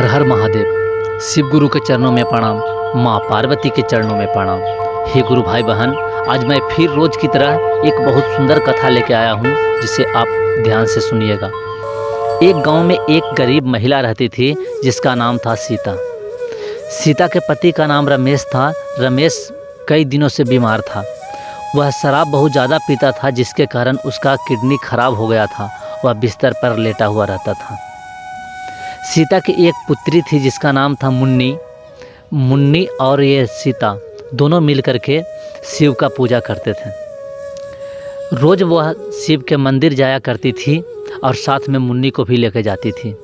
हर हर महादेव। शिव गुरु के चरणों में प्रणाम, माँ पार्वती के चरणों में प्रणाम। हे गुरु भाई बहन, आज मैं फिर रोज की तरह एक बहुत सुंदर कथा लेके आया हूँ, जिसे आप ध्यान से सुनिएगा। एक गांव में एक गरीब महिला रहती थी जिसका नाम था सीता। सीता के पति का नाम रमेश था। रमेश कई दिनों से बीमार था। वह शराब बहुत ज़्यादा पीता था, जिसके कारण उसका किडनी खराब हो गया था। वह बिस्तर पर लेटा हुआ रहता था। सीता की एक पुत्री थी जिसका नाम था मुन्नी। मुन्नी और ये सीता दोनों मिलकर के शिव का पूजा करते थे। रोज़ वह शिव के मंदिर जाया करती थी और साथ में मुन्नी को भी लेकर जाती थी।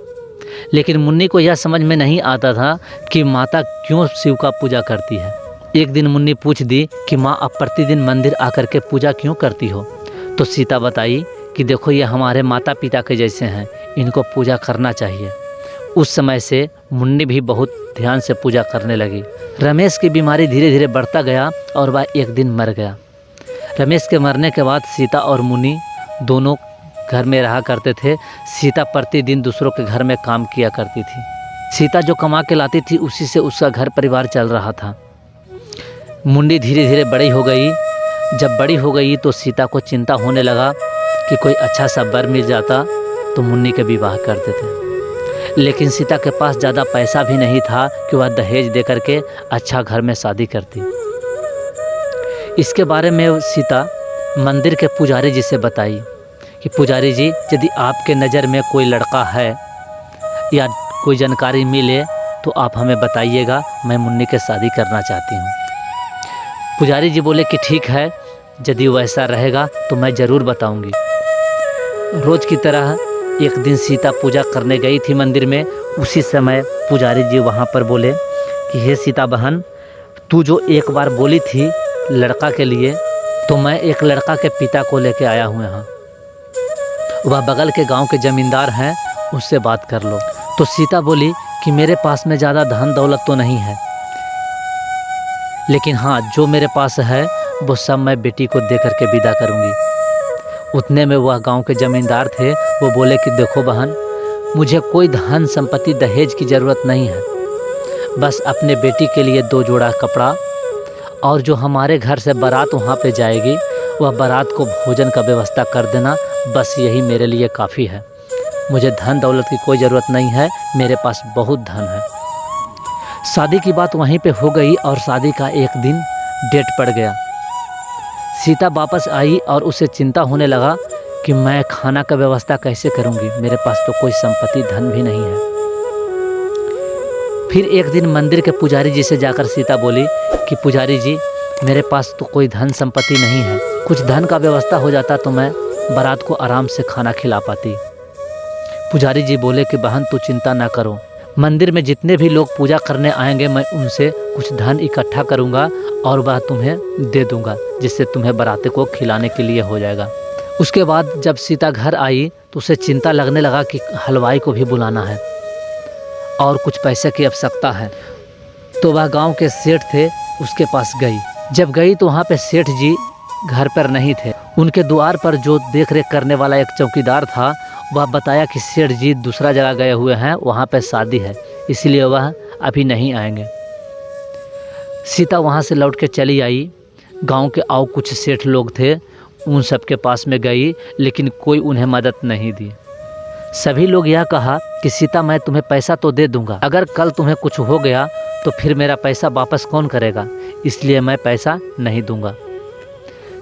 लेकिन मुन्नी को यह समझ में नहीं आता था कि माता क्यों शिव का पूजा करती है। एक दिन मुन्नी पूछ दी कि माँ, आप प्रतिदिन मंदिर आकर के पूजा क्यों करती हो? तो सीता बताई कि देखो, ये हमारे माता पिता के जैसे हैं, इनको पूजा करना चाहिए। उस समय से मुन्नी भी बहुत ध्यान से पूजा करने लगी। रमेश की बीमारी धीरे धीरे बढ़ता गया और वह एक दिन मर गया। रमेश के मरने के बाद सीता और मुन्नी दोनों घर में रहा करते थे। सीता प्रतिदिन दूसरों के घर में काम किया करती थी। सीता जो कमा के लाती थी उसी से उसका घर परिवार चल रहा था। मुन्नी धीरे धीरे बड़ी हो गई। जब बड़ी हो गई तो सीता को चिंता होने लगा कि कोई अच्छा सा वर मिल जाता तो मुन्नी के विवाह कर देते। लेकिन सीता के पास ज़्यादा पैसा भी नहीं था कि वह दहेज दे करके अच्छा घर में शादी करती। इसके बारे में सीता मंदिर के पुजारी जी से बताई कि पुजारी जी, यदि आपके नज़र में कोई लड़का है या कोई जानकारी मिले तो आप हमें बताइएगा, मैं मुन्नी के शादी करना चाहती हूँ। पुजारी जी बोले कि ठीक है, यदि वैसा रहेगा तो मैं ज़रूर बताऊँगी। रोज़ की तरह एक दिन सीता पूजा करने गई थी मंदिर में। उसी समय पुजारी जी वहाँ पर बोले कि हे सीता बहन, तू जो एक बार बोली थी लड़का के लिए, तो मैं एक लड़का के पिता को लेके आया हूँ यहाँ। वह बगल के गांव के ज़मींदार हैं, उससे बात कर लो। तो सीता बोली कि मेरे पास में ज़्यादा धन दौलत तो नहीं है, लेकिन हाँ, जो मेरे पास है वो सब मैं बेटी को दे करके विदा करूँगी। उतने में वह गांव के ज़मींदार थे, वो बोले कि देखो बहन, मुझे कोई धन संपत्ति दहेज की ज़रूरत नहीं है। बस अपने बेटी के लिए 2 जोड़ा कपड़ा, और जो हमारे घर से बारात वहाँ पे जाएगी वह बारात को भोजन का व्यवस्था कर देना। बस यही मेरे लिए काफ़ी है। मुझे धन दौलत की कोई ज़रूरत नहीं है, मेरे पास बहुत धन है। शादी की बात वहीं पे हो गई और शादी का एक दिन डेट पड़ गया। सीता वापस आई और उसे चिंता होने लगा कि मैं खाना का व्यवस्था कैसे करूंगी, मेरे पास तो कोई संपत्ति धन भी नहीं है। फिर एक दिन मंदिर के पुजारी जी से जाकर सीता बोली कि पुजारी जी, मेरे पास तो कोई धन संपत्ति नहीं है, कुछ धन का व्यवस्था हो जाता तो मैं बारात को आराम से खाना खिला पाती। पुजारी जी बोले कि बहन, तू चिंता ना करो, मंदिर में जितने भी लोग पूजा करने आएंगे मैं उनसे कुछ धन इकट्ठा करूंगा और वह तुम्हें दे दूंगा, जिससे तुम्हें बाराती को खिलाने के लिए हो जाएगा। उसके बाद जब सीता घर आई तो उसे चिंता लगने लगा कि हलवाई को भी बुलाना है और कुछ पैसे की आवश्यकता है। तो वह गांव के सेठ थे, उसके पास गई। जब गई तो वहाँ पे सेठ जी घर पर नहीं थे। उनके द्वार पर जो देख रेख करने वाला एक चौकीदार था, वह बताया कि सेठ जी दूसरा जगह गए हुए हैं, वहाँ पे शादी है, इसलिए वह अभी नहीं आएंगे। सीता वहाँ से लौट के चली आई। गांव के और कुछ सेठ लोग थे, उन सब के पास में गई, लेकिन कोई उन्हें मदद नहीं दी। सभी लोग यह कहा कि सीता, मैं तुम्हें पैसा तो दे दूंगा, अगर कल तुम्हें कुछ हो गया तो फिर मेरा पैसा वापस कौन करेगा, इसलिए मैं पैसा नहीं दूंगा।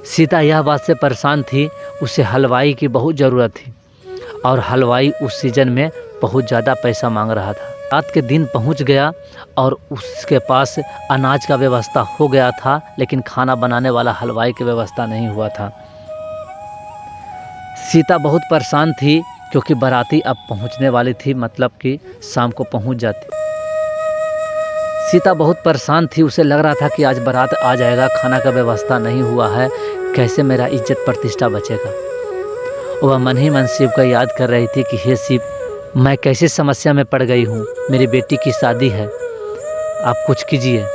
सीता यह बात से परेशान थी। उसे हलवाई की बहुत ज़रूरत थी और हलवाई उस सीजन में बहुत ज़्यादा पैसा मांग रहा था। रात के दिन पहुंच गया और उसके पास अनाज का व्यवस्था हो गया था, लेकिन खाना बनाने वाला हलवाई की व्यवस्था नहीं हुआ था। सीता बहुत परेशान थी क्योंकि बाराती अब पहुंचने वाली थी, मतलब कि शाम को पहुंच जाती। सीता बहुत परेशान थी। उसे लग रहा था कि आज बारात आ जाएगा, खाना का व्यवस्था नहीं हुआ है, कैसे मेरा इज्जत प्रतिष्ठा बचेगा। वह मन ही मन शिव का याद कर रही थी कि हे शिव, मैं कैसी समस्या में पड़ गई हूँ, मेरी बेटी की शादी है, आप कुछ कीजिए।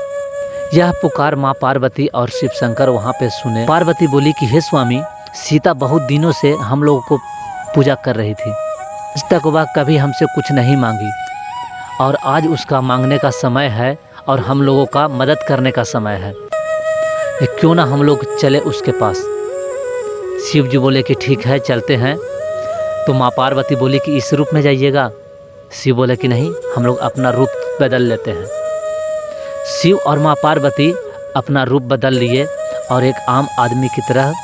यह पुकार माँ पार्वती और शिव शंकर वहाँ पे सुने। पार्वती बोली कि हे स्वामी, सीता बहुत दिनों से हम लोगों को पूजा कर रही थी, आज तक वह कभी हमसे कुछ नहीं मांगी और आज उसका मांगने का समय है और हम लोगों का मदद करने का समय है। क्यों ना हम लोग चले उसके पास। शिव जी बोले कि ठीक है चलते हैं। तो माँ पार्वती बोली कि इस रूप में जाइएगा। शिव बोले कि नहीं, हम लोग अपना रूप बदल लेते हैं। शिव और माँ पार्वती अपना रूप बदल लिए और एक आम आदमी की तरह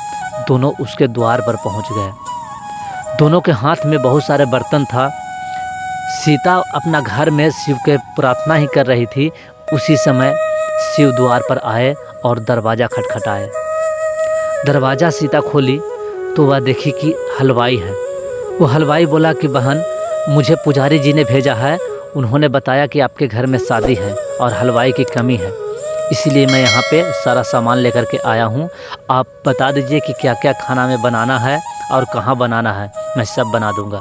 दोनों उसके द्वार पर पहुंच गए। दोनों के हाथ में बहुत सारे बर्तन था। सीता अपना घर में शिव के प्रार्थना ही कर रही थी। उसी समय शिव द्वार पर आए और दरवाज़ा खटखटाए। दरवाज़ा सीता खोली तो वह देखी कि हलवाई है। वो हलवाई बोला कि बहन, मुझे पुजारी जी ने भेजा है। उन्होंने बताया कि आपके घर में शादी है और हलवाई की कमी है, इसलिए मैं यहाँ पे सारा सामान लेकर के आया हूँ। आप बता दीजिए कि क्या क्या खाना में बनाना है और कहाँ बनाना है, मैं सब बना दूँगा।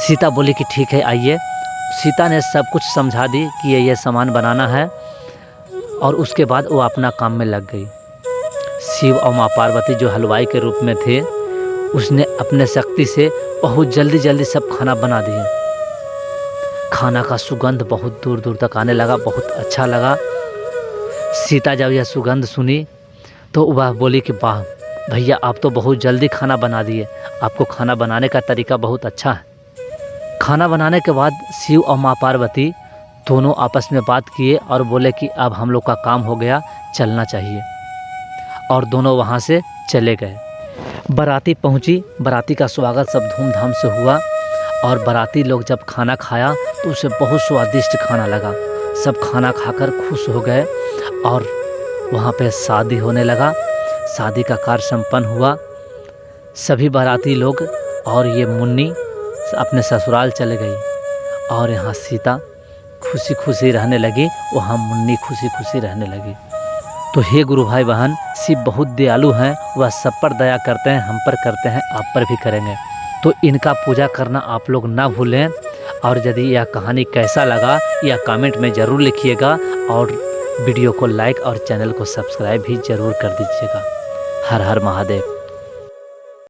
सीता बोली कि ठीक है आइए। सीता ने सब कुछ समझा दी कि ये सामान बनाना है और उसके बाद वो अपना काम में लग गई। शिव और माँ पार्वती जो हलवाई के रूप में थे, उसने अपने शक्ति से बहुत जल्दी सब खाना बना दिए। खाना का सुगंध बहुत दूर दूर तक आने लगा, बहुत अच्छा लगा। सीता जब यह सुगंध सुनी तो वह बोली कि वाह भैया, आप तो बहुत जल्दी खाना बना दिए, आपको खाना बनाने का तरीका बहुत अच्छा है। खाना बनाने के बाद शिव और माँ पार्वती दोनों आपस में बात किए और बोले कि अब हम लोग का काम हो गया, चलना चाहिए। और दोनों वहाँ से चले गए। बाराती पहुँची, बाराती का स्वागत सब धूमधाम से हुआ और बाराती लोग जब खाना खाया तो उसे बहुत स्वादिष्ट खाना लगा। सब खाना खाकर खुश हो गए और वहाँ पे शादी होने लगा। शादी का कार्य संपन्न हुआ। सभी बाराती लोग और ये मुन्नी अपने ससुराल चले गई और यहाँ सीता खुशी खुशी रहने लगी, वहाँ मुन्नी खुशी खुशी रहने लगी। तो हे गुरु भाई बहन, शिव बहुत दयालु हैं, वह सब पर दया करते हैं, हम पर करते हैं, आप पर भी करेंगे। तो इनका पूजा करना आप लोग ना भूलें। और यदि यह कहानी कैसा लगा या कमेंट में ज़रूर लिखिएगा और वीडियो को लाइक और चैनल को सब्सक्राइब भी ज़रूर कर दीजिएगा। हर हर महादेव।